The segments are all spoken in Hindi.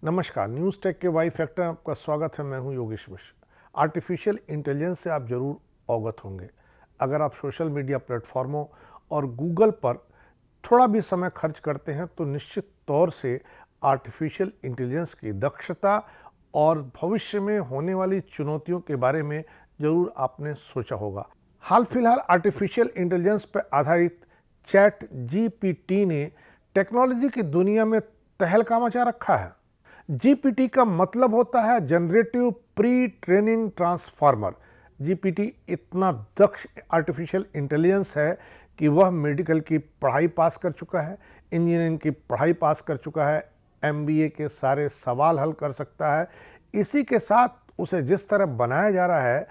नमस्कार, न्यूज़ टेक के वाई फैक्टर में आपका स्वागत है। मैं हूं योगेश मिश्र। आर्टिफिशियल इंटेलिजेंस से आप ज़रूर अवगत होंगे। अगर आप सोशल मीडिया प्लेटफॉर्मों और गूगल पर थोड़ा भी समय खर्च करते हैं तो निश्चित तौर से आर्टिफिशियल इंटेलिजेंस की दक्षता और भविष्य में होने वाली चुनौतियों के बारे में ज़रूर आपने सोचा होगा। हाल फिलहाल आर्टिफिशियल इंटेलिजेंस पर आधारित चैट जीपीटी ने टेक्नोलॉजी की दुनिया में तहलका मचा रखा है। जीपीटी का मतलब होता है generative pre training transformer. GPT इतना दक्ष आर्टिफिशियल इंटेलिजेंस है कि वह मेडिकल की पढ़ाई पास कर चुका है, इंजीनियरिंग की पढ़ाई पास कर चुका है, एमबीए के सारे सवाल हल कर सकता है। इसी के साथ उसे जिस तरह बनाया जा रहा है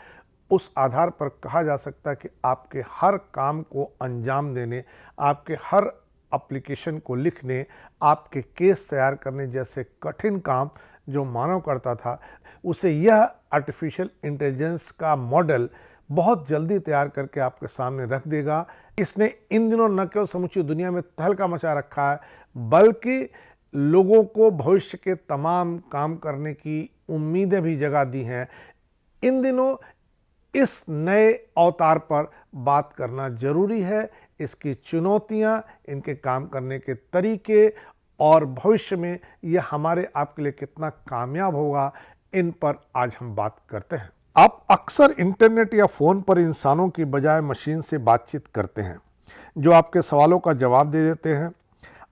उस आधार पर कहा जा सकता है कि आपके हर काम को अंजाम देने, आपके हर एप्लीकेशन को लिखने, आपके केस तैयार करने जैसे कठिन काम जो मानव करता था, उसे यह आर्टिफिशियल इंटेलिजेंस का मॉडल बहुत जल्दी तैयार करके आपके सामने रख देगा। इसने इन दिनों न केवल समूची दुनिया में तहलका मचा रखा है, बल्कि लोगों को भविष्य के तमाम काम करने की उम्मीदें भी जगा दी हैं। इन दिनों इस नए अवतार पर बात करना जरूरी है। इसकी चुनौतियां, इनके काम करने के तरीके और भविष्य में यह हमारे आपके लिए कितना कामयाब होगा, इन पर आज हम बात करते हैं। आप अक्सर इंटरनेट या फ़ोन पर इंसानों की बजाय मशीन से बातचीत करते हैं जो आपके सवालों का जवाब दे देते हैं।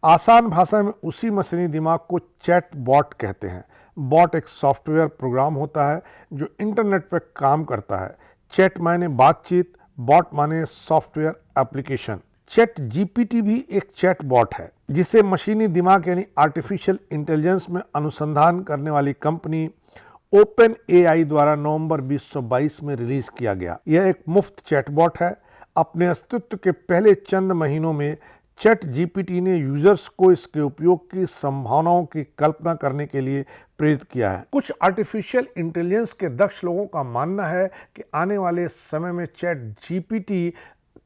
आसान भाषा में उसी मशीनी दिमाग को चैट बॉट कहते हैं। बॉट एक सॉफ्टवेयर प्रोग्राम होता है जो इंटरनेट पर काम करता है। चैट माने बातचीत, बॉट माने सॉफ्टवेयर एप्लीकेशन। चैट जीपीटी भी एक चैट बॉट है जिसे मशीनी दिमाग यानी आर्टिफिशियल इंटेलिजेंस में अनुसंधान करने वाली कंपनी ओपन एआई द्वारा नवंबर 2022 में रिलीज किया गया। यह एक मुफ्त चैटबॉट है। अपने अस्तित्व के पहले चंद महीनों में चैट जीपीटी ने यूजर्स को इसके उपयोग की संभावनाओं की कल्पना करने के लिए प्रेरित किया है। कुछ आर्टिफिशियल इंटेलिजेंस के दक्ष लोगों का मानना है कि आने वाले समय में चैट जीपीटी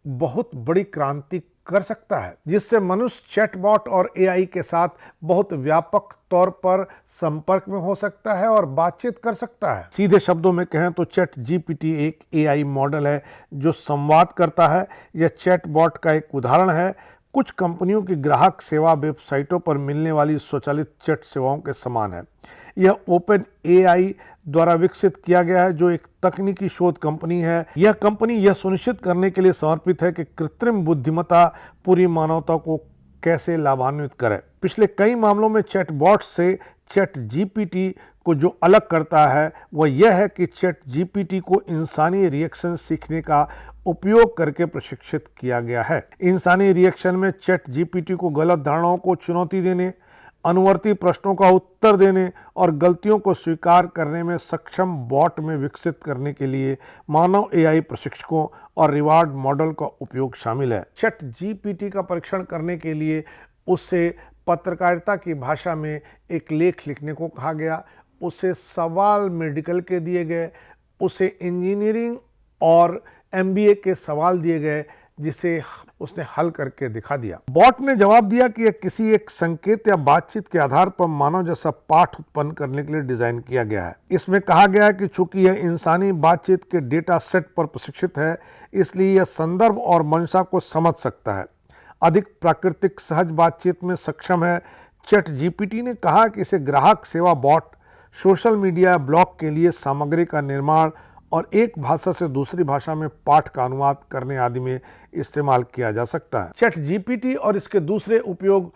बहुत बड़ी क्रांति कर सकता है, जिससे मनुष्य चैटबॉट और एआई के साथ बहुत व्यापक तौर पर संपर्क में हो सकता है और बातचीत कर सकता है। सीधे शब्दों में कहें तो चैट जीपीटी एक एआई मॉडल है जो संवाद करता है। यह चैटबॉट का एक उदाहरण है। कुछ कंपनियों की ग्राहक सेवा वेबसाइटों पर मिलने वाली स्वचालित चैट सेवाओं के समान है। यह ओपन एआई द्वारा विकसित किया गया है जो एक तकनीकी शोध कंपनी है। यह कंपनी यह सुनिश्चित करने के लिए समर्पित है कि कृत्रिम बुद्धिमत्ता पूरी मानवता को कैसे लाभान्वित करे। पिछले कई मामलों में चैटबॉट से चैट जीपीटी को जो अलग करता है वह यह है कि चैट जीपीटी को इंसानी रिएक्शन सीखने का उपयोग करके प्रशिक्षित किया गया है। इंसानी रिएक्शन में चैट जीपीटी को गलत धारणाओं को चुनौती देने, अनुवर्ती प्रश्नों का उत्तर देने और गलतियों को स्वीकार करने में सक्षम बॉट में विकसित करने के लिए मानव एआई प्रशिक्षकों और रिवार्ड मॉडल का उपयोग शामिल है। चैट जीपीटी का परीक्षण करने के लिए उससे पत्रकारिता की भाषा में एक लेख लिखने को कहा गया, उसे सवाल मेडिकल के दिए गए, उसे इंजीनियरिंग और एमबीए के सवाल दिए गए जिसे उसने हल करके दिखा दिया। बॉट ने जवाब दिया कि यह किसी एक संकेत या बातचीत के आधार पर मानव जैसा पाठ उत्पन्न करने के लिए डिजाइन किया गया है। इसमें कहा गया है कि चूंकि यह इंसानी बातचीत के डेटा सेट पर प्रशिक्षित है, इसलिए यह संदर्भ और मंशा को समझ सकता है, अधिक प्राकृतिक सहज बातचीत में सक्षम है। चैट जीपीटी ने कहा कि इसे ग्राहक सेवा बॉट, सोशल मीडिया ब्लॉग के लिए सामग्री का निर्माण और एक भाषा से दूसरी भाषा में पाठ का अनुवाद करने आदि में इस्तेमाल किया जा सकता है। चैट जीपीटी और इसके दूसरे उपयोग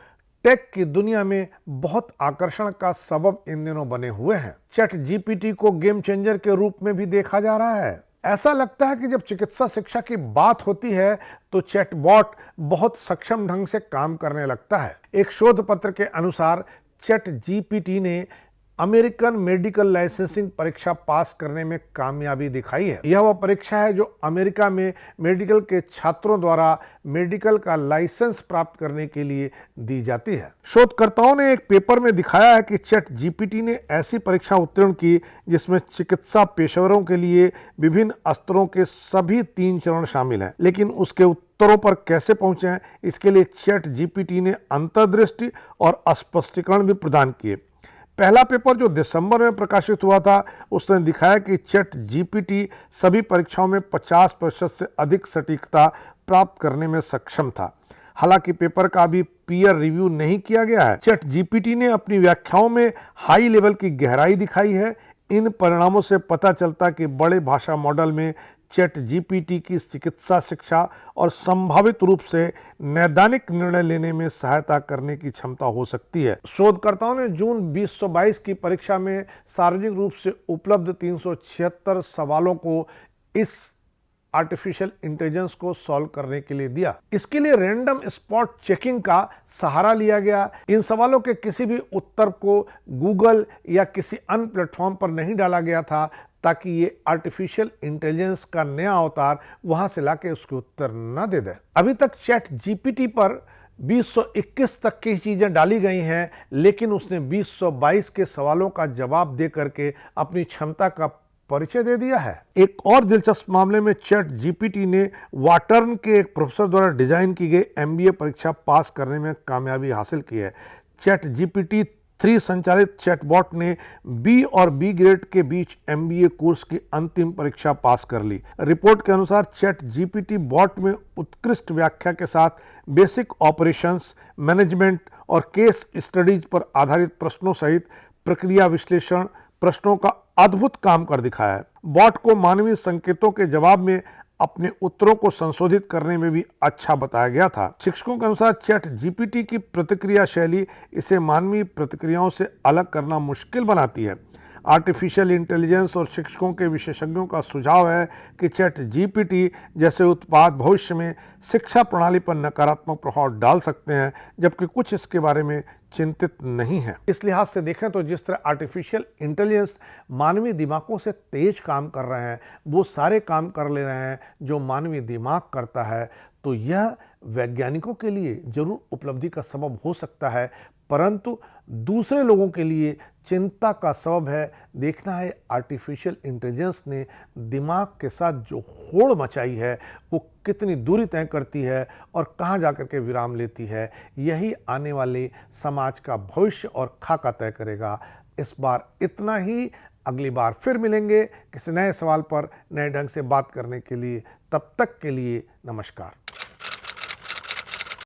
टेक की दुनिया में बहुत आकर्षण का सबब इन दिनों बने हुए हैं। चैट जीपीटी को गेम चेंजर के रूप में भी देखा जा रहा है। ऐसा लगता है कि जब चिकित्सा शिक्षा की बात होती है तो चैटबॉट बहुत सक्षम ढंग से काम करने लगता है। एक शोध पत्र के अनुसार चैट जीपीटी ने अमेरिकन मेडिकल लाइसेंसिंग परीक्षा पास करने में कामयाबी दिखाई है। यह वह परीक्षा है जो अमेरिका में मेडिकल के छात्रों द्वारा मेडिकल का लाइसेंस प्राप्त करने के लिए दी जाती है। शोधकर्ताओं ने एक पेपर में दिखाया है कि चैट जीपीटी ने ऐसी परीक्षा उत्तीर्ण की जिसमें चिकित्सा पेशेवरों के लिए विभिन्न स्तरों के सभी 3 चरण शामिल हैं, लेकिन उसके उत्तरों पर कैसे पहुंचे इसके लिए चैट जीपीटी ने अंतर्दृष्टि और स्पष्टीकरण भी प्रदान किए। पहला पेपर जो दिसंबर में प्रकाशित हुआ था उसने दिखाया कि चैट जीपीटी सभी परीक्षाओं में 50% से अधिक सटीकता प्राप्त करने में सक्षम था। हालांकि पेपर का अभी पीयर रिव्यू नहीं किया गया है। चैट जीपीटी ने अपनी व्याख्याओं में हाई लेवल की गहराई दिखाई है। इन परिणामों से पता चलता कि बड़े भाषा मॉडल में चैट जीपीटी की चिकित्सा शिक्षा और संभावित रूप से नैदानिक निर्णय लेने में सहायता करने की क्षमता हो सकती है। शोधकर्ताओं ने जून 2022 की परीक्षा में सार्वजनिक रूप से उपलब्ध 376 सवालों को इस आर्टिफिशियल इंटेलिजेंस को सॉल्व करने के लिए दिया। इसके लिए रैंडम स्पॉट चेकिंग का सहारा लिया गया। इन सवालों के किसी भी उत्तर को गूगल या किसी अन्य प्लेटफॉर्म पर नहीं डाला गया था ताकि ये आर्टिफिशियल इंटेलिजेंस का नया अवतार वहां से लाके उसके उत्तर न दे दे। अभी तक चैट जीपीटी पर 2021 तक की चीजें डाली गई हैं, लेकिन उसने 2022 के सवालों का जवाब दे करके अपनी क्षमता का परिचय दे दिया है। एक और दिलचस्प मामले में चैट जीपीटी ने वाटर्न के एक प्रोफेसर द्वारा डिजाइन की गई एमबीए परीक्षा पास करने में कामयाबी हासिल की है। चैट जीपीटी 3 संचालित चैटबॉट ने बी और बी ग्रेड के बीच एमबीए कोर्स की अंतिम परीक्षा पास कर ली। रिपोर्ट के अनुसार चैट जीपीटी बॉट में उत्कृष्ट व्याख्या के साथ बेसिक ऑपरेशंस, मैनेजमेंट और केस स्टडीज पर आधारित प्रश्नों सहित प्रक्रिया विश्लेषण प्रश्नों का अद्भुत काम कर दिखाया है। बॉट को मानवीय संकेतों के जवाब में अपने उत्तरों को संशोधित करने में भी अच्छा बताया गया था। शिक्षकों के अनुसार चैट जीपीटी की प्रतिक्रिया शैली इसे मानवीय प्रतिक्रियाओं से अलग करना मुश्किल बनाती है। आर्टिफिशियल इंटेलिजेंस और शिक्षकों के विशेषज्ञों का सुझाव है कि चैट जीपीटी जैसे उत्पाद भविष्य में शिक्षा प्रणाली पर नकारात्मक प्रभाव डाल सकते हैं, जबकि कुछ इसके बारे में चिंतित नहीं है। इस लिहाज से देखें तो जिस तरह आर्टिफिशियल इंटेलिजेंस मानवीय दिमागों से तेज काम कर रहे हैं, वो सारे काम कर ले रहे हैं जो मानवीय दिमाग करता है, तो यह वैज्ञानिकों के लिए जरूर उपलब्धि का सबब हो सकता है, परंतु दूसरे लोगों के लिए चिंता का सबब है। देखना है आर्टिफिशियल इंटेलिजेंस ने दिमाग के साथ जो होड़ मचाई है वो कितनी दूरी तय करती है और कहाँ जाकर के विराम लेती है। यही आने वाले समाज का भविष्य और खाका तय करेगा। इस बार इतना ही। अगली बार फिर मिलेंगे किसी नए सवाल पर नए ढंग से बात करने के लिए। तब तक के लिए नमस्कार।